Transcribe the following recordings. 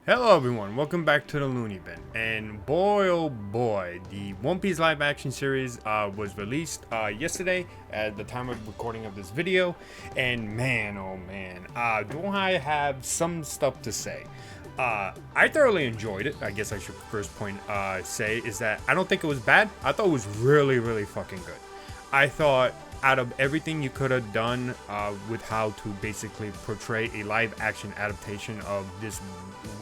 Hello everyone, welcome back to the Loony Bin. And boy oh boy, the One Piece live action series was released yesterday at the time of recording of this video. And man, oh man, do I have some stuff to say. I thoroughly enjoyed it. I guess I should first say is that I don't think it was bad. I thought it was really fucking good. I thought out of everything you could have done with how to basically portray a live action adaptation of this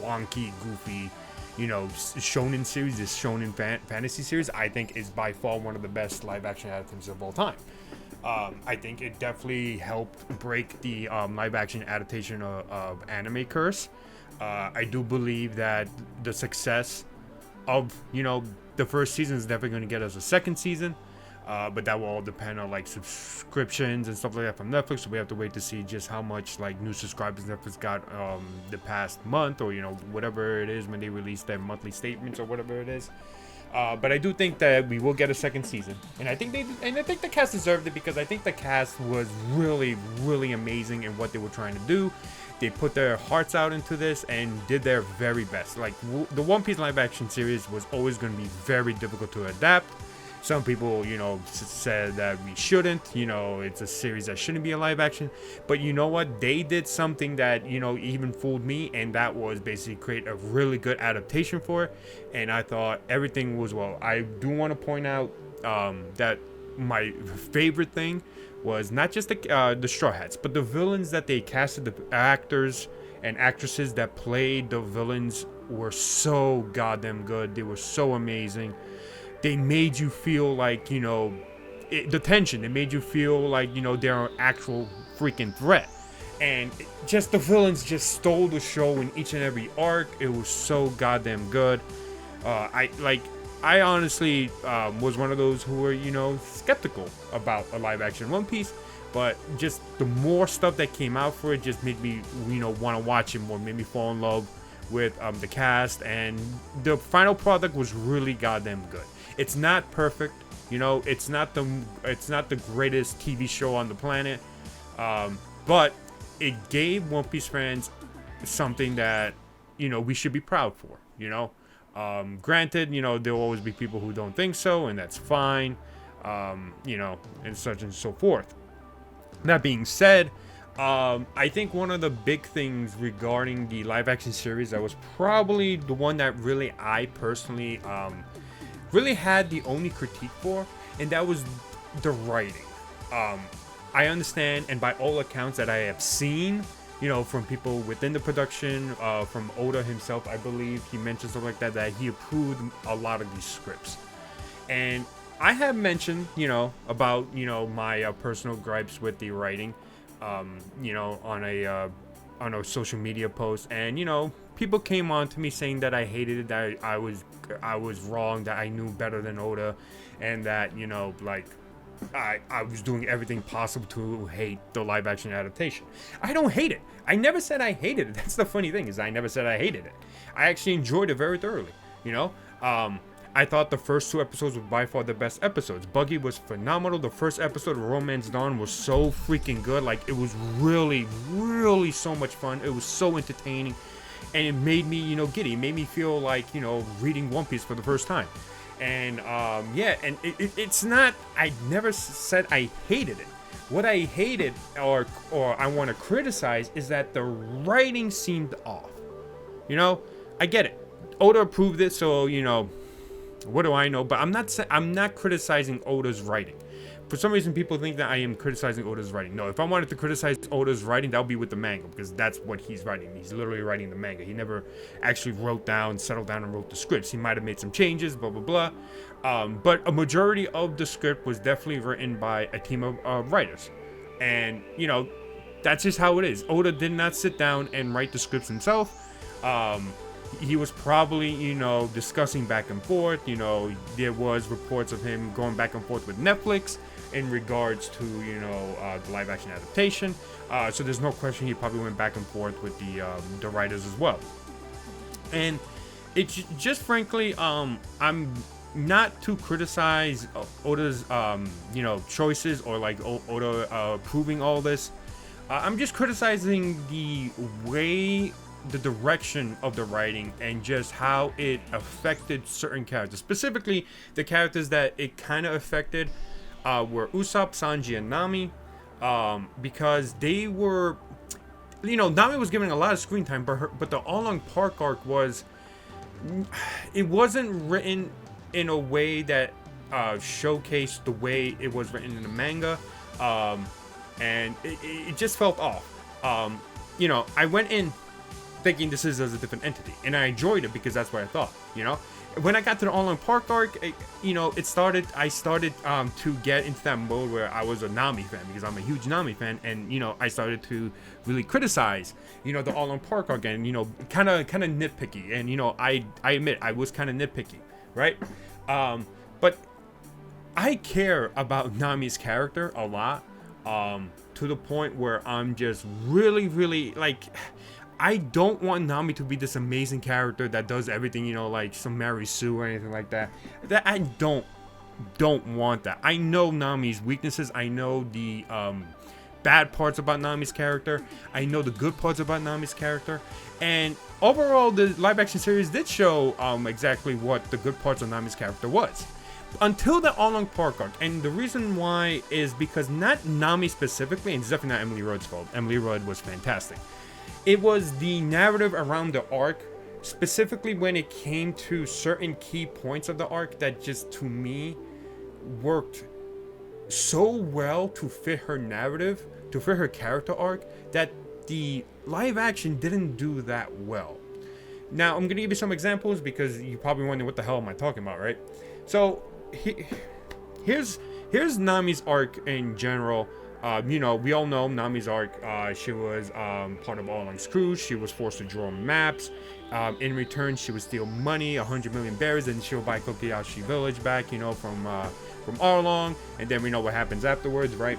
wonky, goofy, shonen series, this shonen fantasy series, I think is by far one of the best live action adaptations of all time. I think it definitely helped break the live action adaptation of anime curse. I do believe that the success of, the first season is definitely going to get us a second season. But that will all depend on like subscriptions and stuff like that from Netflix. So we have to wait to see just how much like new subscribers Netflix got the past month, or whatever it is when they release their monthly statements or whatever it is. But I do think that we will get a second season, and I think the cast deserved it, because I think the cast was really amazing in what they were trying to do. They put their hearts out into this and did their very best. Like the One Piece live action series was always going to be very difficult to adapt. Some people, said that we shouldn't, it's a series that shouldn't be a live action. But you know what? They did something that, even fooled me. And that was basically create a really good adaptation for it. And I thought everything was well. I do want to point out that my favorite thing was not just the Straw Hats, but the villains that they casted, the actors and actresses that played the villains were so goddamn good. They were so amazing. They made you feel like, the tension. They made you feel like, they're an actual freaking threat. And just the villains just stole the show in each and every arc. It was so goddamn good. I honestly was one of those who were, skeptical about a live action One Piece. But just the more stuff that came out for it just made me, want to watch it more. Made me fall in love with the cast. And the final product was really goddamn good. It's not perfect, it's not the greatest TV show on the planet, but it gave One Piece fans something that, we should be proud for, Granted, there'll always be people who don't think so, and that's fine, and such and so forth. That being said, I think one of the big things regarding the live action series that was probably the one that really I personally really had the only critique for, and that was the writing. I understand, and by all accounts that I have seen, from people within the production, from Oda himself, I believe he mentioned something like that he approved a lot of these scripts. And I have mentioned, about, my personal gripes with the writing, on a social media post, and people came on to me saying that I hated it, that I was wrong, that I knew better than Oda, and that I was doing everything possible to hate the live action adaptation. I don't hate it. I never said I hated it. That's the funny thing, is I never said I hated it. I actually enjoyed it very thoroughly. I thought the first two episodes were by far the best episodes. Buggy was phenomenal. The first episode of Romance Dawn was so freaking good. Like, it was really so much fun. It was so entertaining. And it made me, giddy. It made me feel like, reading One Piece for the first time. And, and it's not, I never said I hated it. What I hated, or I want to criticize, is that the writing seemed off. I get it. Oda approved it, so, what do I know? But I'm not criticizing Oda's writing. For some reason, people think that I am criticizing Oda's writing. No, if I wanted to criticize Oda's writing, that would be with the manga, because that's what he's writing. He's literally writing the manga. He never actually settled down and wrote the scripts. He might have made some changes, blah, blah, blah. But a majority of the script was definitely written by a team of writers. And, that's just how it is. Oda did not sit down and write the scripts himself. He was probably, discussing back and forth. There was reports of him going back and forth with Netflix in regards to, the live action adaptation. So there's no question he probably went back and forth with the writers as well. And it's just frankly, I'm not to criticize Oda's, choices, or like Oda approving all this. I'm just criticizing the way the direction of the writing and just how it affected certain characters. Specifically, the characters that it kind of affected were Usopp, Sanji, and Nami, because they were, Nami was given a lot of screen time, but the All Along Park arc it wasn't written in a way that showcased the way it was written in the manga, and it just felt off. I went in thinking this is as a different entity, and I enjoyed it because that's what I thought. When I got to the All Along Park arc, I started to get into that mode where I was a Nami fan, because I'm a huge Nami fan, and I started to really criticize the All Along Park arc, and kind of nitpicky, and I admit I was kind of nitpicky, right? But I care about Nami's character a lot, to the point where I'm just really, really, like, I don't want Nami to be this amazing character that does everything, like some Mary Sue or anything like that. That I don't want that. I know Nami's weaknesses. I know the bad parts about Nami's character. I know the good parts about Nami's character. And overall, the live action series did show exactly what the good parts of Nami's character was. Until the All Along Park arc. And the reason why is because not Nami specifically, and it's definitely not Emily Rudd's fault. Emily Rudd was fantastic. It was the narrative around the arc, specifically when it came to certain key points of the arc that just, to me, worked so well to fit her narrative, to fit her character arc, that the live action didn't do that well. Now, I'm going to give you some examples because you're probably wondering what the hell am I talking about, right? So, here's Nami's arc in general. We all know Nami's arc. She was part of All Along's crew. She was forced to draw maps. In return, she would steal money, 100 million berries, and she'll buy Kokoyashi Village back, from All Along. And then we know what happens afterwards, right?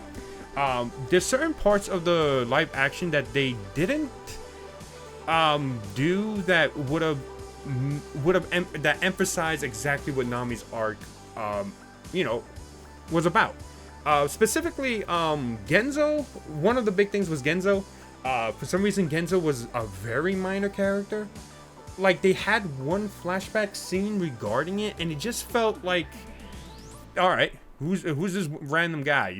There's certain parts of the live action that they didn't do that would have that emphasized exactly what Nami's arc, was about. Specifically, Genzo. One of the big things was Genzo. For some reason, Genzo was a very minor character. Like, they had one flashback scene regarding it, and it just felt like, all right, who's this random guy,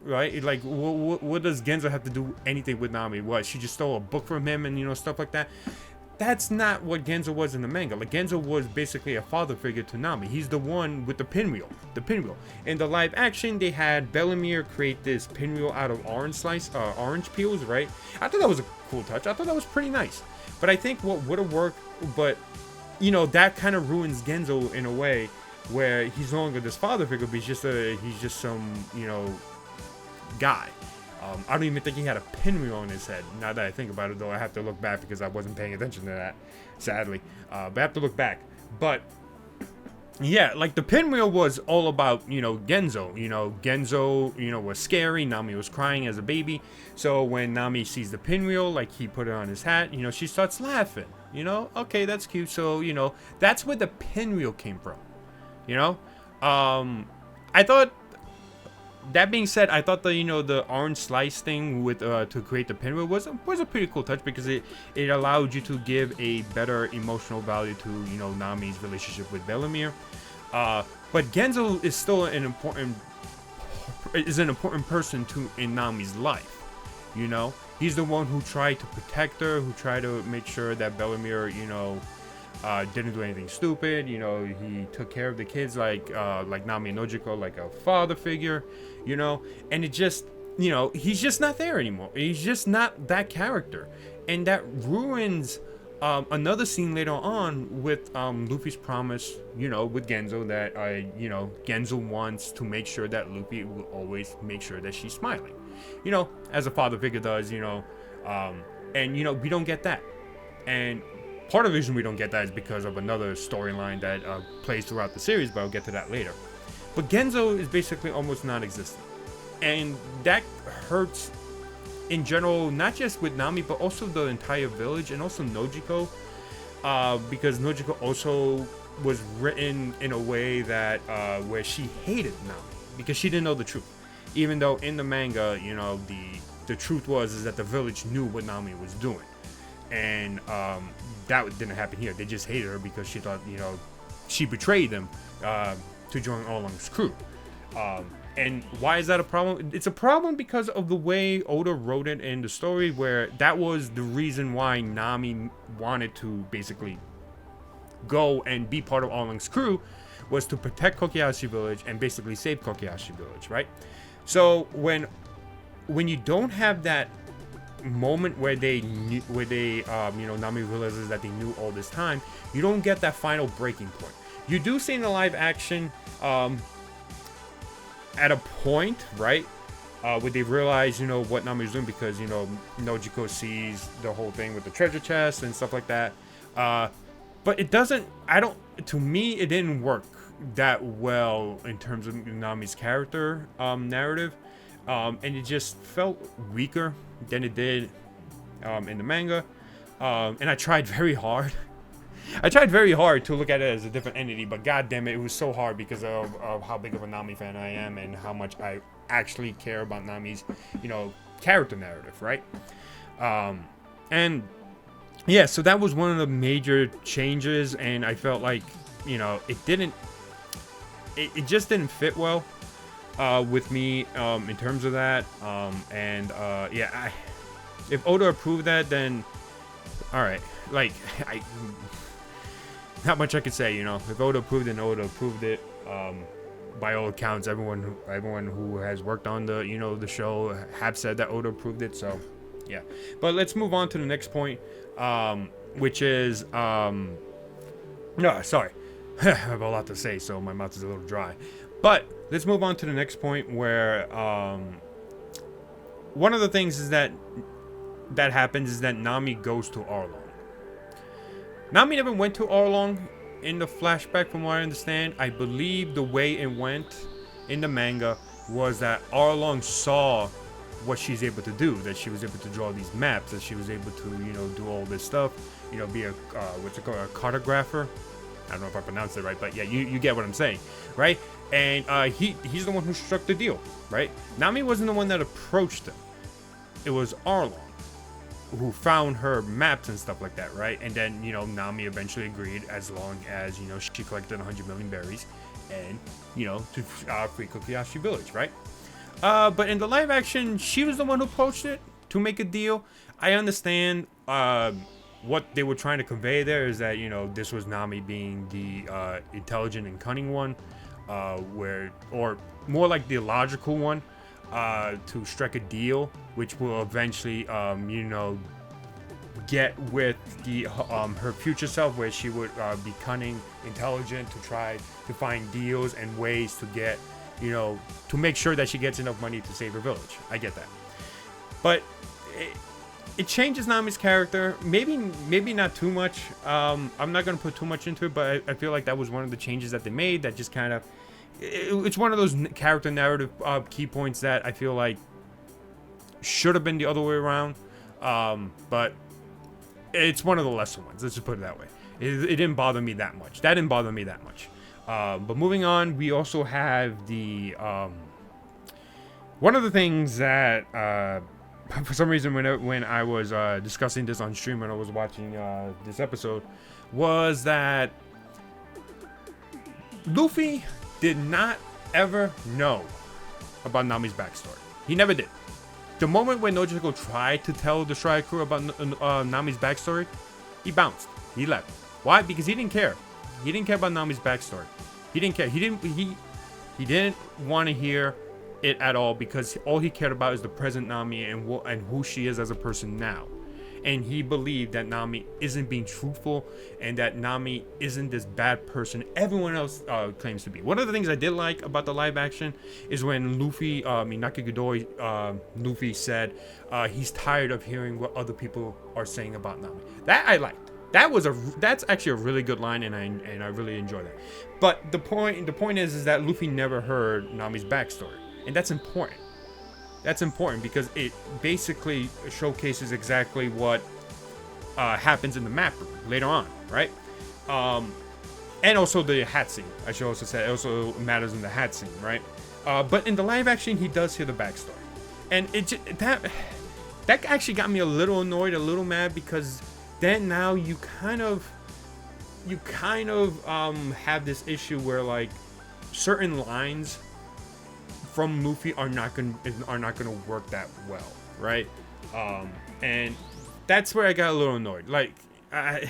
right? Like, what does Genzo have to do anything with Nami? What, she just stole a book from him and, stuff like that? That's not what Genzo was in the manga. Like, Genzo was basically a father figure to Nami. He's the one with the pinwheel. In the live action, they had Bellemere create this pinwheel out of orange peels, right? I thought that was a cool touch. I thought that was pretty nice. But I think what would have worked, but, that kind of ruins Genzo in a way where he's no longer this father figure, but he's just some, guy. I don't even think he had a pinwheel on his head. Now that I think about it, though, I have to look back because I wasn't paying attention to that, sadly. But I have to look back. But yeah, like, the pinwheel was all about, Genzo. Genzo, was scary. Nami was crying as a baby. So when Nami sees the pinwheel, like, he put it on his hat, she starts laughing. Okay, that's cute. So, that's where the pinwheel came from. I thought. That being said, I thought the orange slice thing with to create the pinwheel was a pretty cool touch, because it allowed you to give a better emotional value to Nami's relationship with Bellemere. But Genzo is still an important person in Nami's life. He's the one who tried to protect her, who tried to make sure that Bellemere didn't do anything stupid. He took care of the kids like Nami and Nojiko, like a father figure, and it just, he's just not there anymore. He's just not that character, and that ruins another scene later on with Luffy's promise, with Genzo, that Genzo wants to make sure that Luffy will always make sure that she's smiling, as a father figure does, and we don't get that. And part of the reason we don't get that is because of another storyline that plays throughout the series, but I'll get to that later. But Genzo is basically almost non-existent. And that hurts in general, not just with Nami, but also the entire village, and also Nojiko. Because Nojiko also was written in a way that where she hated Nami, because she didn't know the truth. Even though in the manga, the truth is that the village knew what Nami was doing. and that didn't happen here. They just hated her because she thought, you know, she betrayed them to join Arlong's crew. And why is that a problem? It's a problem because of the way Oda wrote it in the story, where that was the reason why Nami wanted to basically go and be part of Arlong's crew, was to protect Kokiyashi Village and basically save Kokiyashi Village, right? So when you don't have that moment where they knew, you know, Nami realizes that they knew all this time, you don't get that final breaking point. You do see in the live action at a point, right, where they realize, you know, what Nami's doing, because, you know, Nojiko sees the whole thing with the treasure chest and stuff like that. But it doesn't, to me, it didn't work that well in terms of Nami's character narrative. And it just felt weaker than it did in the manga. And I tried very hard. I tried very hard to look at it as a different entity, but god damn it, it was so hard because of how big of a Nami fan I am and how much I actually care about Nami's, you know, character narrative, right? And yeah, so that was one of the major changes, and I felt like, you know, it just didn't fit well with me in terms of that. Yeah, if Oda approved that, then all right. Like, not much I could say, you know. If Oda approved it, Oda approved it. By all accounts, everyone who has worked on the, you know, the show have said that Oda approved it. So, yeah. But let's move on to the next point, which is no, sorry, I have a lot to say, so my mouth is a little dry. But let's move on to the next point, where one of the things is that happens is that Nami goes to Arlong. Nami never went to Arlong in the flashback, from what I understand. I believe the way it went in the manga was that Arlong saw what she's able to do, that she was able to draw these maps, that she was able to, you know, do all this stuff, you know, be a what's it called, a cartographer. I don't know if I pronounced it right, but yeah, you get what I'm saying, right? And he's the one who struck the deal, right? Nami wasn't the one that approached him. It was Arlong who found her maps and stuff like that, right? And then, you know, Nami eventually agreed, as long as, you know, she collected 100 million berries and, you know, to free Kokiyashi Village, right? But in the live action, she was the one who approached it to make a deal. I understand what they were trying to convey there is that, you know, this was Nami being the intelligent and cunning one, or more like the logical one, to strike a deal, which will eventually, you know, get with the her future self, where she would be cunning, intelligent, to try to find deals and ways to get, you know, to make sure that she gets enough money to save her village. I get that, but it changes Nami's character. Maybe not too much. I'm not gonna put too much into it, but I feel like that was one of the changes that they made that just kind of, it's one of those character narrative key points that I feel like should have been the other way around. But it's one of the lesser ones. Let's just put it that way. It didn't bother me that much. That didn't bother me that much. But moving on, we also have the one of the things that for some reason when I was discussing this on stream, when I was watching this episode, was that Luffy did not ever know about Nami's backstory. He never did. The moment when Nojiko tried to tell the Strider crew about Nami's backstory, he bounced. He left. Why? Because he didn't care. He didn't care about Nami's backstory. He didn't care. He didn't want to hear it at all, because all he cared about is the present Nami and who she is as a person now. And he believed that Nami isn't being truthful, and that Nami isn't this bad person everyone else claims to be. One of the things I did like about the live action is when Luffy, Inaki Godoy, Luffy said he's tired of hearing what other people are saying about Nami. That I liked. That's actually a really good line, and I really enjoy that. But the point is that Luffy never heard Nami's backstory, and that's important. That's important because it basically showcases exactly what happens in the map room later on, right? And also the hat scene. I should also say it also matters in the hat scene, right? But in the live action, he does hear the backstory, and that actually got me a little annoyed, a little mad, because then now you kind of have this issue where like certain lines from Luffy are not gonna work that well, right? And that's where I got a little annoyed. Like, and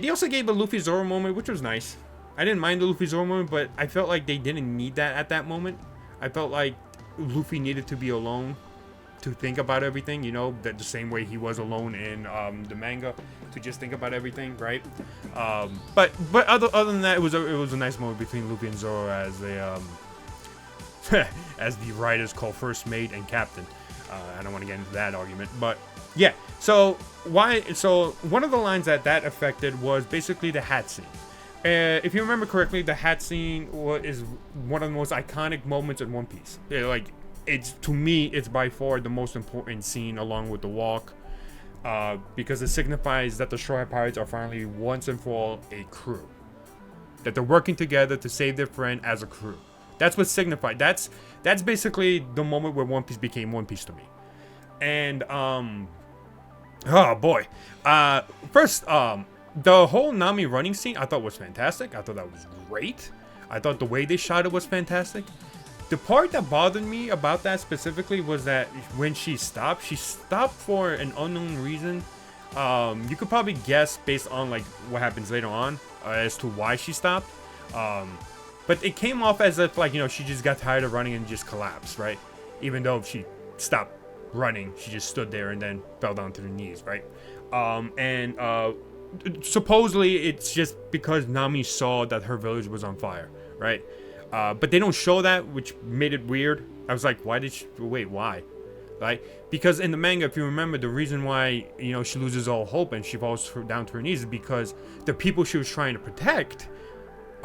they also gave a Luffy Zoro moment, which was nice. I didn't mind the Luffy Zoro moment, but I felt like they didn't need that at that moment. I felt like Luffy needed to be alone to think about everything, you know, that the same way he was alone in the manga, to just think about everything, right? But other than that, it was a nice moment between Luffy and Zoro as they as the writers call first mate and captain. I don't want to get into that argument, but yeah. So one of the lines that affected was basically the hat scene. If you remember correctly, the hat scene is one of the most iconic moments in One Piece. To me, it's by far the most important scene along with the walk, because it signifies that the Straw Hat Pirates are finally once and for all a crew. That they're working together to save their friend as a crew. That's what signified. That's basically the moment where One Piece became One Piece to me. And oh boy, first the whole Nami running scene I thought was fantastic. I thought that was great. I thought the way they shot it was fantastic. The part that bothered me about that specifically was that when she stopped for an unknown reason. You could probably guess based on like what happens later on as to why she stopped. But it came off as if, like, you know, she just got tired of running and just collapsed, right? Even though she stopped running, she just stood there and then fell down to her knees, right? Supposedly it's just because Nami saw that her village was on fire, right? But they don't show that, which made it weird. I was like, why? Right? Because in the manga, if you remember, the reason why, you know, she loses all hope and she falls down to her knees is because the people she was trying to protect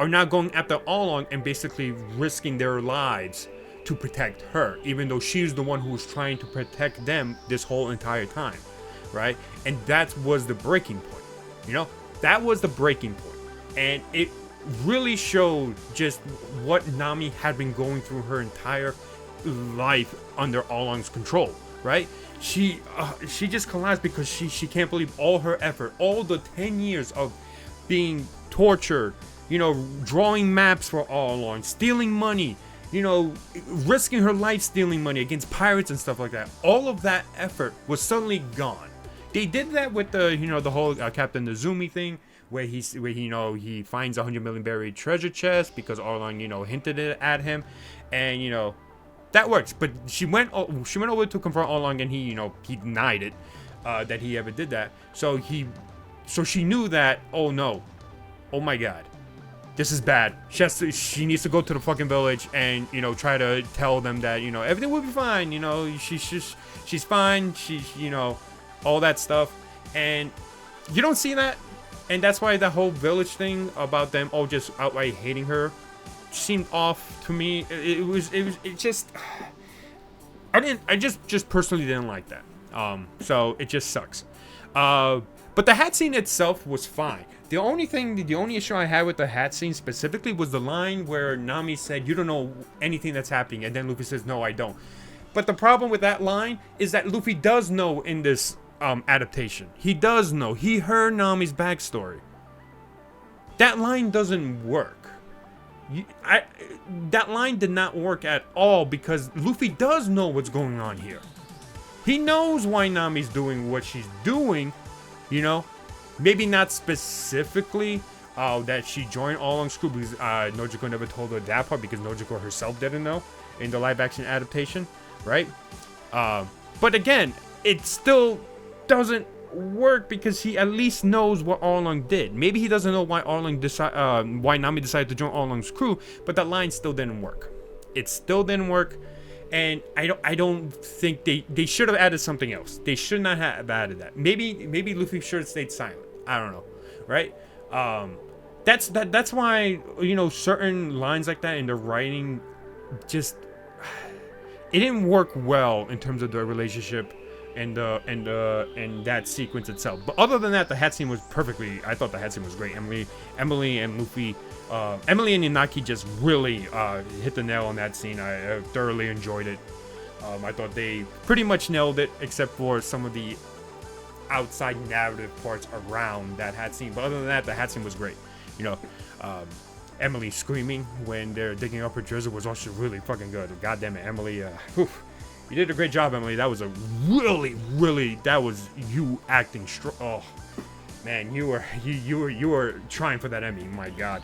are now going after Arlong and basically risking their lives to protect her, even though she's the one who was trying to protect them this whole entire time, right? And that was the breaking point, you know? That was the breaking point. And it really showed just what Nami had been going through her entire life under Arlong's control, right? She just collapsed because she can't believe all her effort, all the 10 years of being tortured, you know, drawing maps for Arlong, stealing money, you know, risking her life stealing money against pirates and stuff like that. All of that effort was suddenly gone. They did that with the, you know, the whole Captain Nezumi thing, where he finds 100 million buried treasure chest because Arlong, you know, hinted it at him, and you know, that works. But she went over to confront Arlong, and he denied it, that he ever did that. So she knew that, oh no, oh my god, this is bad. She needs to go to the fucking village and, you know, try to tell them that, you know, everything will be fine. You know, she's fine. She's, you know, all that stuff. And you don't see that. And that's why the whole village thing about them all just outright hating her seemed off to me. It just, I just personally didn't like that. So it just sucks. But the hat scene itself was fine. The only issue I had with the hat scene specifically was the line where Nami said, "You don't know anything that's happening," and then Luffy says, "No, I don't." But the problem with that line is that Luffy does know in this adaptation. He does know. He heard Nami's backstory. That line doesn't work. That line did not work at all because Luffy does know what's going on here. He knows why Nami's doing what she's doing, you know. Maybe not specifically that she joined Arlong's crew because Nojiko never told her that part because Nojiko herself didn't know in the live-action adaptation, right? But again, it still doesn't work because he at least knows what Arlong did. Maybe he doesn't know why why Nami decided to join Arlong's crew, but that line still didn't work. It still didn't work. And I don't think they should have added something else. They should not have added that. Maybe Luffy should have stayed silent. I don't know, right? That's why, you know, certain lines like that in the writing just it didn't work well in terms of the relationship and that sequence itself. But other than that, the hat scene was perfectly. I thought the hat scene was great. Emily and Luffy. Emily and Inaki just really hit the nail on that scene. I thoroughly enjoyed it. I thought they pretty much nailed it, except for some of the outside narrative parts around that hat scene. But other than that, the hat scene was great. You know, Emily screaming when they're digging up her jersey was also really fucking good. God damn it, Emily. You did a great job, Emily. That was a really, that was you acting strong. Oh, man, you were trying for that Emmy. My God.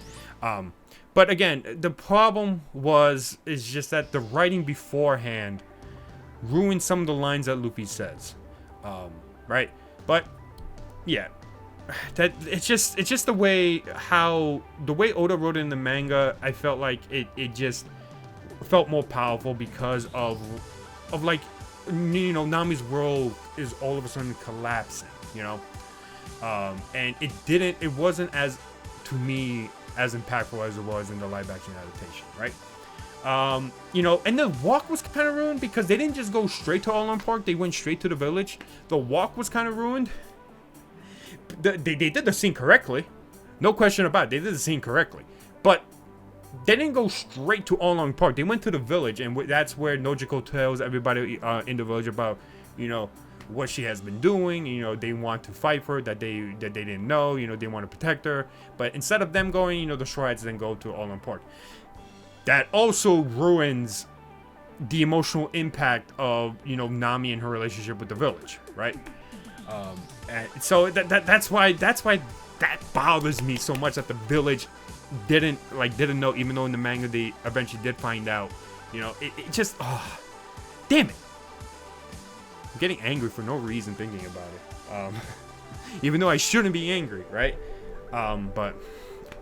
But again, the problem is just that the writing beforehand ruined some of the lines that Luffy says. Right? But yeah. That it's just the way Oda wrote it in the manga. I felt like it just felt more powerful because of like, you know, Nami's world is all of a sudden collapsing, you know, and it wasn't as, to me, as impactful as it was in the live action adaptation, right? You know, and the walk was kind of ruined because they didn't just go straight to All Park, they went straight to the village. The walk was kind of ruined. They did the scene correctly, no question about it. They did the scene correctly, but they didn't go straight to All Park. They went to the village, and that's where Nojiko tells everybody in the village about, you know, what she has been doing. You know, they want to fight for her, that they didn't know. You know, they want to protect her, but instead of them going, you know, the Straw-Hats then go to All Park. That also ruins the emotional impact of, you know, Nami and her relationship with the village, right? And so that's why that bothers me so much, that the village didn't know, even though in the manga they eventually did find out. You know, it just, damn it. I'm getting angry for no reason thinking about it. Even though I shouldn't be angry, right? But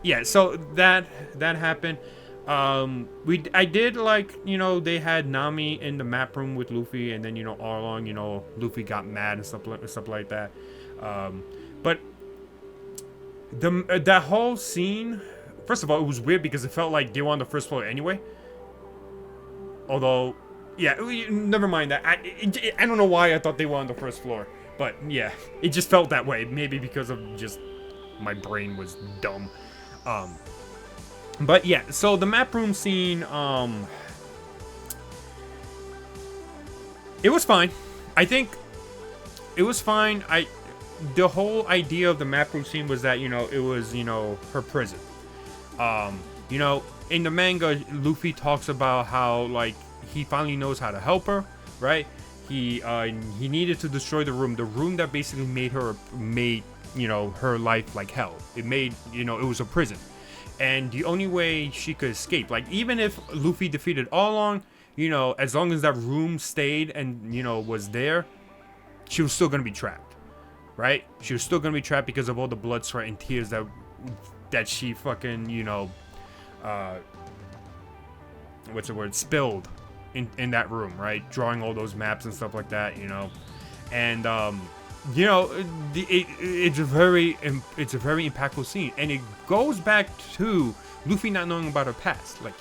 yeah, so that happened. I did like, you know, they had Nami in the map room with Luffy, and then, you know, all along, you know, Luffy got mad and stuff like that. But that whole scene, first of all, it was weird because it felt like they were on the first floor anyway. Although, yeah, never mind that. I don't know why I thought they were on the first floor, but yeah, it just felt that way. Maybe because of just my brain was dumb. But yeah, so the map room scene, it was fine. I think it was fine. The whole idea of the map room scene was that, you know, it was, you know, her prison. You know, in the manga, Luffy talks about how, like, he finally knows how to help her, right? He needed to destroy the room that basically made, you know, her life like hell. It made, you know, it was a prison. And the only way she could escape, like, even if Luffy defeated all along, you know, as long as that room stayed and, you know, was there, she was still gonna be trapped, right? She was still gonna be trapped because of all the blood, sweat, and tears that she fucking, you know, spilled in that room, right? Drawing all those maps and stuff like that, you know, and you know, it's a very impactful scene, and it goes back to Luffy not knowing about her past. Like,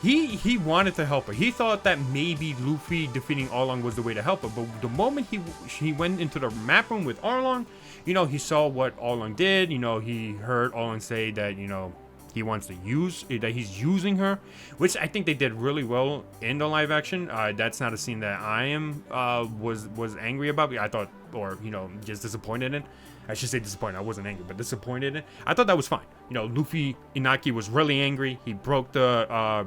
he wanted to help her. He thought that maybe Luffy defeating Arlong was the way to help her, but the moment he went into the map room with Arlong, you know, he saw what Arlong did. You know, he heard Arlong say that, you know, he wants to he's using her, which I think they did really well in the live action. That's not a scene that I was angry about. I thought, or, you know, just disappointed in. I should say disappointed. I wasn't angry, but disappointed in. I thought that was fine. You know, Luffy Inaki was really angry. He broke the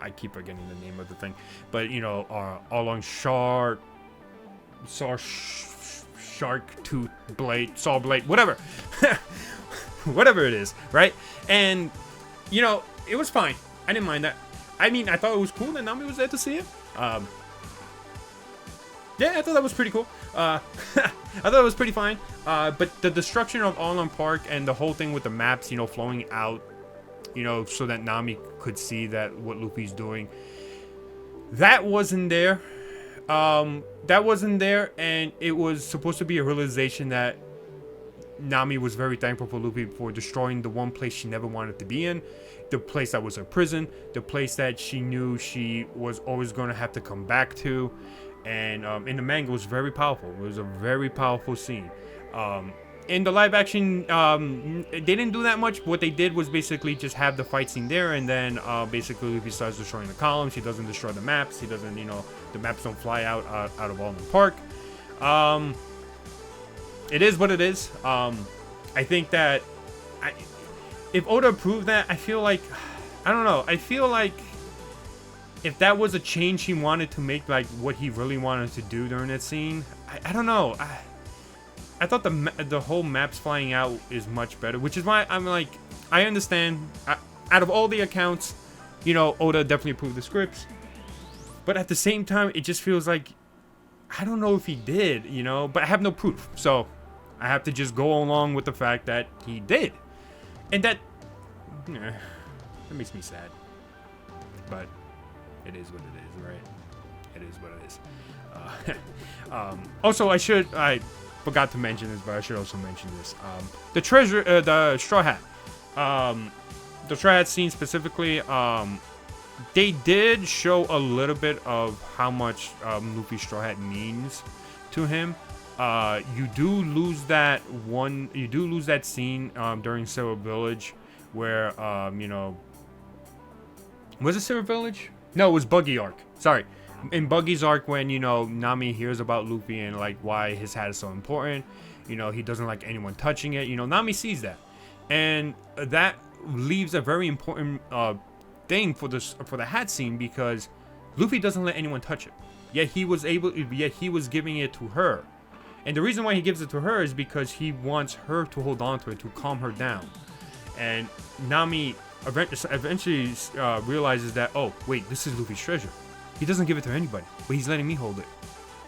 I keep forgetting the name of the thing, but, you know, Arlong shark tooth blade, saw blade, whatever. Whatever it is, right? And, you know, it was fine. I didn't mind that. I mean, I thought it was cool that Nami was there to see it. Yeah, I thought that was pretty cool. I thought it was pretty fine. But the destruction of Arlong Park and the whole thing with the maps, you know, flowing out, you know, so that Nami could see that what Luffy's doing, that wasn't there. That wasn't there, and it was supposed to be a realization that Nami was very thankful for Luffy for destroying the one place she never wanted to be in, the place that was her prison, the place that she knew she was always going to have to come back to. And in the manga, it was very powerful. It was a very powerful scene. In the live action, they didn't do that much. What they did was basically just have the fight scene there, and then basically Luffy starts destroying the columns. He doesn't destroy the maps. He doesn't, you know, the maps don't fly out of Almond Park. It is what it is. I think that if Oda approved that, I feel like, I don't know. I feel like if that was a change he wanted to make, like what he really wanted to do during that scene, I don't know. I thought the whole maps flying out is much better, which is why I'm like, I understand. Out of all the accounts, you know, Oda definitely approved the scripts, but at the same time, it just feels like, I don't know if he did, you know, but I have no proof, so I have to just go along with the fact that he did, and that makes me sad, but it is what it is, right? It is what it is. Also, I forgot to mention this, but I should also mention this. The Straw Hat. The Straw Hat scene specifically, they did show a little bit of how much Luffy's Straw Hat means to him. You do lose that scene during Silver Village, where you know, was it Silver Village? No, it was Buggy Arc. Sorry. In Buggy's arc, when, you know, Nami hears about Luffy and, like, why his hat is so important, you know, he doesn't like anyone touching it, you know, Nami sees that. And that leaves a very important thing for the hat scene, because Luffy doesn't let anyone touch it. Yet he was giving it to her. And the reason why he gives it to her is because he wants her to hold on to it, to calm her down. And Nami eventually realizes that, oh, wait, this is Luffy's treasure. He doesn't give it to anybody, but he's letting me hold it.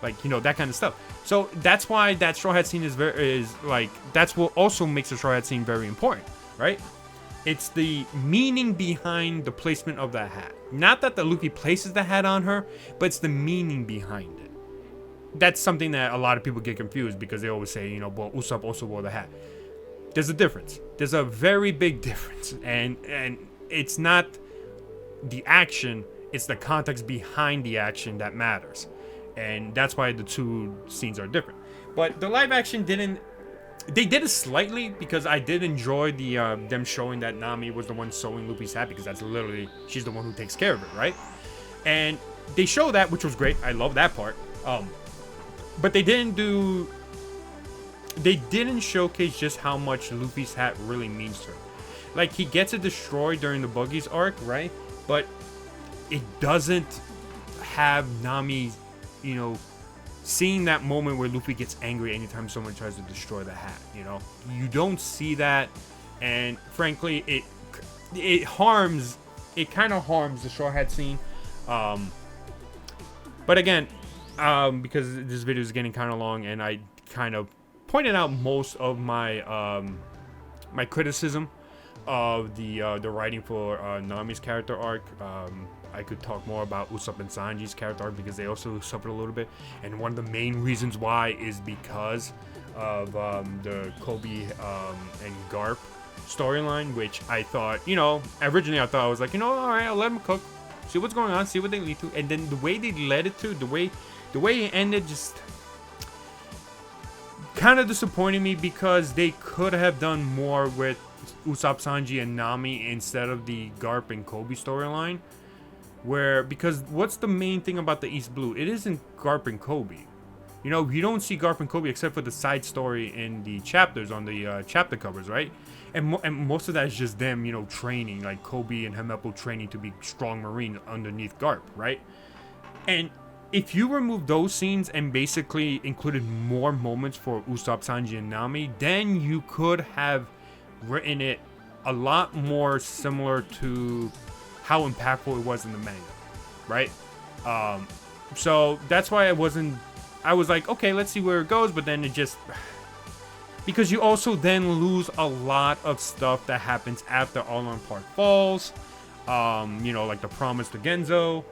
Like, you know, that kind of stuff. So that's why that Straw Hat scene that's what also makes the Straw Hat scene very important, right? It's the meaning behind the placement of that hat. Not that the Luffy places the hat on her, but it's the meaning behind it. That's something that a lot of people get confused, because they always say, you know, well, Usopp also wore the hat. There's a difference. There's a very big difference. And it's not the action, it's the context behind the action that matters. And that's why the two scenes are different. But the live action they did it slightly, because I did enjoy the them showing that Nami was the one sewing Luffy's hat, because that's literally, she's the one who takes care of it, right? And they show that, which was great. I love that part. But they didn't showcase just how much Luffy's hat really means to her. Like, he gets it destroyed during the Buggy's arc, right? But it doesn't have Nami, you know, seeing that moment where Luffy gets angry anytime someone tries to destroy the hat, you know? You don't see that, and frankly, it kind of harms the Straw Hat scene. But again, because this video is getting kind of long, and I kind of pointed out most of my my criticism of the writing for Nami's character arc. I could talk more about Usopp and Sanji's character arc, because they also suffered a little bit, and one of the main reasons why is because of the Kobe and Garp storyline, which I thought, you know, originally I thought, I was like, you know, all right, I'll let them cook, see what's going on, see what they lead to, and then the way they led it to, the way it ended, just kind of disappointed me, because they could have done more with Usopp, Sanji, and Nami instead of the Garp and Kobe storyline. Because what's the main thing about the East Blue? It isn't Garp and Kobe. You know, you don't see Garp and Kobe except for the side story in the chapters on the chapter covers, right? And most of that is just them, you know, training, like Kobe and Helmeppo training to be strong Marine underneath Garp, right? And if you remove those scenes and basically included more moments for Usopp, Sanji, and Nami, then you could have written it a lot more similar to how impactful it was in the manga, right? So that's why I was like, okay, let's see where it goes, but then it just, because you also then lose a lot of stuff that happens after Arlong Park Falls, you know, like the promise to Genzo,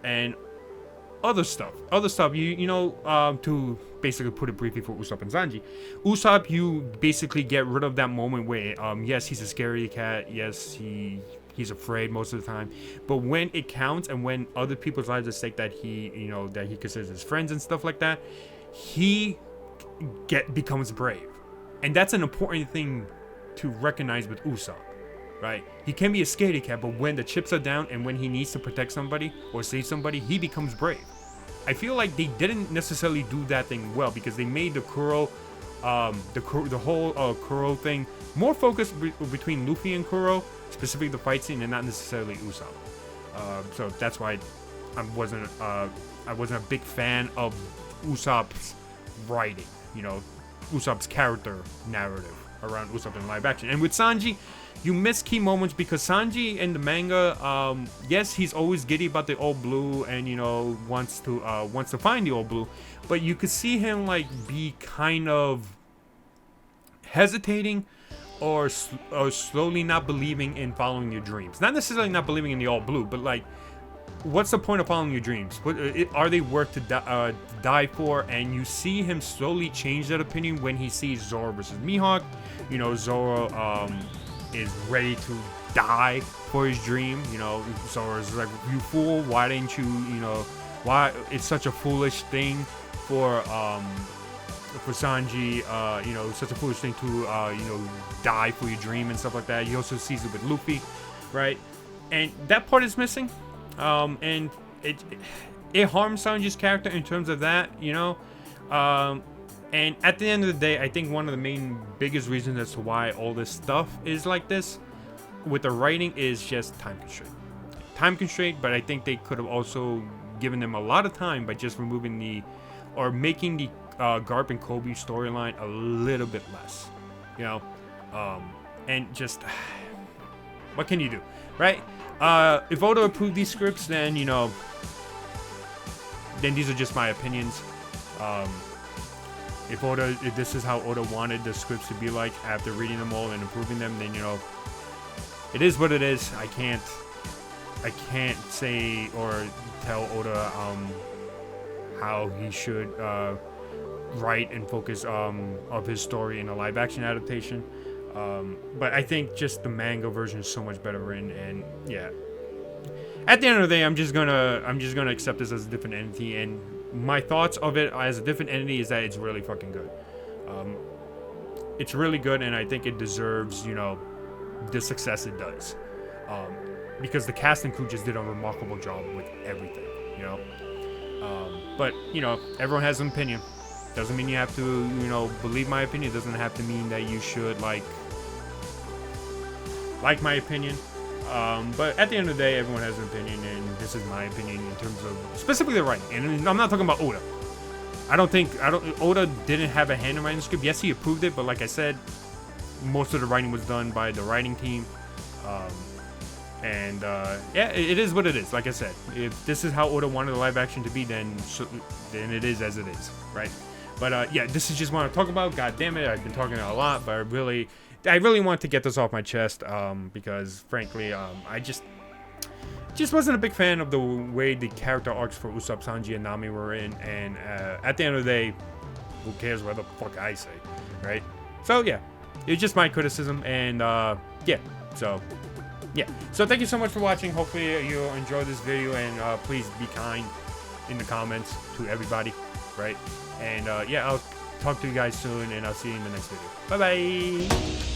and other stuff, you know, to basically put it briefly for Usopp and Sanji. Usopp, you basically get rid of that moment where, yes, he's a scary cat, yes, he's afraid most of the time, but when it counts and when other people's lives are at stake that he, you know, that he considers his friends and stuff like that, he becomes brave. And that's an important thing to recognize with Usopp, right? He can be a scaredy cat, but when the chips are down and when he needs to protect somebody or save somebody, he becomes brave. I feel like they didn't necessarily do that thing well, because they made the Kuro, the whole Kuro thing more focused between Luffy and Kuro, specifically the fight scene, and not necessarily Usopp. So that's why I wasn't a big fan of Usopp's writing, you know, Usopp's character narrative around Usopp in live action. And with Sanji, you miss key moments, because Sanji in the manga, yes, he's always giddy about the Old Blue, and, you know, wants to find the Old Blue, but you could see him like be kind of hesitating or slowly not believing in following your dreams. Not necessarily not believing in the All Blue, but like, what's the point of following your dreams? Are they worth to die for? And you see him slowly change that opinion when he sees Zoro versus Mihawk. You know, Zoro is ready to die for his dream. You know, Zoro's like, you fool, why didn't you, you know, why it's such a foolish thing for Sanji, you know, such a foolish thing to, you know, die for your dream and stuff like that. He also sees it with Luffy, right? And that part is missing. And it harms Sanji's character in terms of that, you know. And at the end of the day, I think one of the biggest reasons as to why all this stuff is like this with the writing is just time constraint. Time constraint, but I think they could have also given them a lot of time by just removing or making the Garp and Kobe storyline a little bit less, you know. And just, what can you do, right? If Oda approved these scripts, then, you know, then these are just my opinions. If this is how Oda wanted the scripts to be like after reading them all and approving them, then, you know, it is what it is. I can't say or tell Oda how he should write and focus of his story in a live action adaptation. But I think just the manga version is so much better written, and yeah. At the end of the day, I'm just gonna accept this as a different entity, and my thoughts of it as a different entity is that it's really fucking good. It's really good, and I think it deserves, you know, the success it does. Because the cast and crew just did a remarkable job with everything, you know. But, you know, everyone has an opinion. Doesn't mean you have to, you know, believe my opinion. Doesn't have to mean that you should like my opinion. But at the end of the day, everyone has an opinion, and this is my opinion in terms of specifically the writing. And I'm not talking about Oda. Oda didn't have a hand in writing the script. Yes, he approved it, but like I said, most of the writing was done by the writing team. Yeah, it is what it is. Like I said, if this is how Oda wanted the live action to be, then it is as it is, right? But yeah, this is just what I want to talk about. God damn it, I've been talking a lot, but I really want to get this off my chest, because frankly, I just wasn't a big fan of the way the character arcs for Usopp, Sanji, and Nami were in. And at the end of the day, who cares what the fuck I say, right? So yeah, it's just my criticism, and yeah, so thank you so much for watching. Hopefully you enjoyed this video, and please be kind in the comments to everybody, right? And yeah, I'll talk to you guys soon, and I'll see you in the next video. Bye bye.